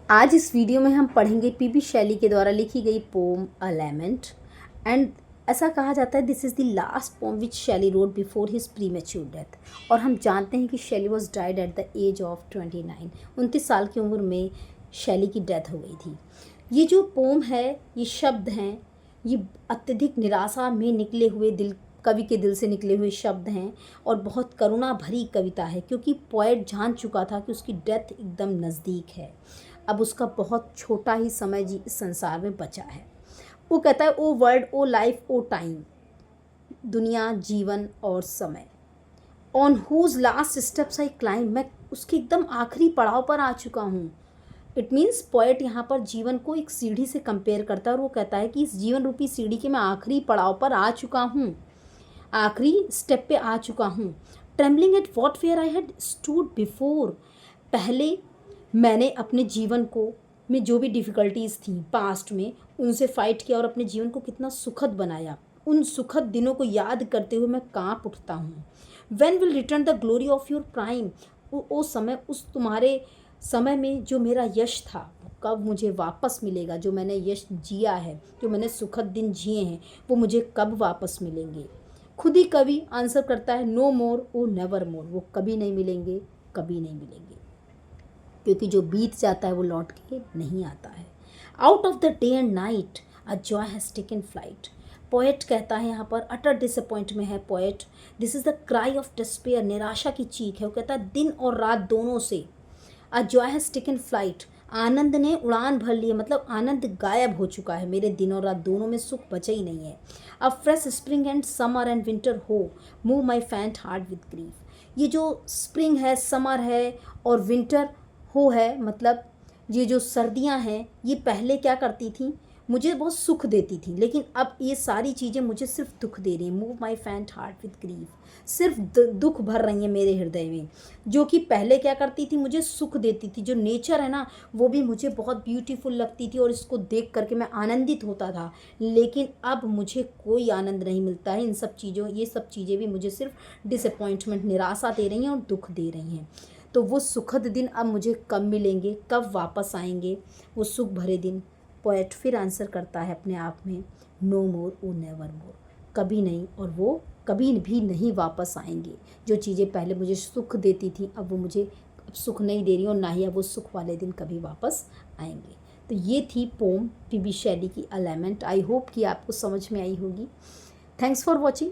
आज इस वीडियो में हम पढ़ेंगे पीबी शैली के द्वारा लिखी गई पोम अ लैमेंट। एंड ऐसा कहा जाता है this is the last poem which Shelley wrote before his premature death. और हम जानते हैं कि Shelley was died at the age of 29। 29 साल की उम्र में शैली की डेथ हो गई थी। ये जो पोम है, ये शब्द हैं, ये अत्यधिक निराशा में निकले हुए कवि के दिल से निकले हुए शब्द हैं और बहुत करुणा भरी कविता है, क्योंकि पोएट जान चुका था कि उसकी डेथ एकदम नज़दीक है। अब उसका बहुत छोटा ही समय इस संसार में बचा है। वो कहता है, O world, O life, O time, दुनिया, जीवन और समय, on whose last steps I climb, मैं उसके एकदम आखिरी पड़ाव पर आ चुका हूँ। इट मीन्स पोएट यहाँ पर जीवन को एक सीढ़ी से कंपेयर करता है और वो कहता है कि इस जीवन रूपी सीढ़ी के मैं आखिरी पड़ाव पर आ चुका हूँ, आखिरी स्टेप पे आ चुका हूँ। Trembling at what where I had stood before, पहले मैंने अपने जीवन को में जो भी डिफ़िकल्टीज़ थी पास्ट में, उनसे फ़ाइट किया और अपने जीवन को कितना सुखद बनाया। उन सुखद दिनों को याद करते हुए मैं काँप उठता हूँ। When will return the glory of your prime, वो समय, उस तुम्हारे समय में जो मेरा यश था वो कब मुझे वापस मिलेगा। जो मैंने यश जिया है, जो मैंने सुखद दिन जिए हैं, वो मुझे कब वापस मिलेंगे। खुद ही कवि आंसर करता है, नो मोर, ओ नेवर मोर, वो कभी नहीं मिलेंगे, कभी नहीं मिलेंगे, क्योंकि जो बीत जाता है वो लौट के नहीं आता है। Out of the day and night a joy has taken flight, poet कहता है यहाँ पर, अटर डिसअपॉइंट में है poet. This is the cry of despair, निराशा की चीख है। वो कहता है दिन और रात दोनों से, a joy has taken flight, आनंद ने उड़ान भर ली है, मतलब आनंद गायब हो चुका है, मेरे दिन और रात दोनों में सुख बचा ही नहीं है। A fresh spring and summer and winter hoar move my faint heart with grief, ये जो स्प्रिंग है, समर है और विंटर हो है, मतलब ये जो सर्दियां हैं, ये पहले क्या करती थी, मुझे बहुत सुख देती थी, लेकिन अब ये सारी चीज़ें मुझे सिर्फ दुख दे रही हैं। Move my faint heart with grief, सिर्फ दुख भर रही हैं मेरे हृदय में। जो कि पहले क्या करती थी, मुझे सुख देती थी। जो नेचर है ना, वो भी मुझे बहुत ब्यूटीफुल लगती थी और इसको देख करके मैं आनंदित होता था, लेकिन अब मुझे कोई आनंद नहीं मिलता है इन सब चीज़ों। ये सब चीज़ें भी मुझे सिर्फ डिसअपॉइंटमेंट, निराशा दे रही हैं और दुख दे रही हैं। तो वो सुखद दिन अब मुझे कब मिलेंगे, कब वापस आएंगे वो सुख भरे दिन। पोएट फिर आंसर करता है अपने आप में, नो मोर, ओ नेवर मोर, कभी नहीं, और वो कभी भी नहीं वापस आएंगे। जो चीज़ें पहले मुझे सुख देती थी, अब वो मुझे अब सुख नहीं दे रही और ना ही अब वो सुख वाले दिन कभी वापस आएंगे। तो ये थी पोम पीबी शैली की अ लैमेंट। आई होप कि आपको समझ में आई होगी। Thanks for watching.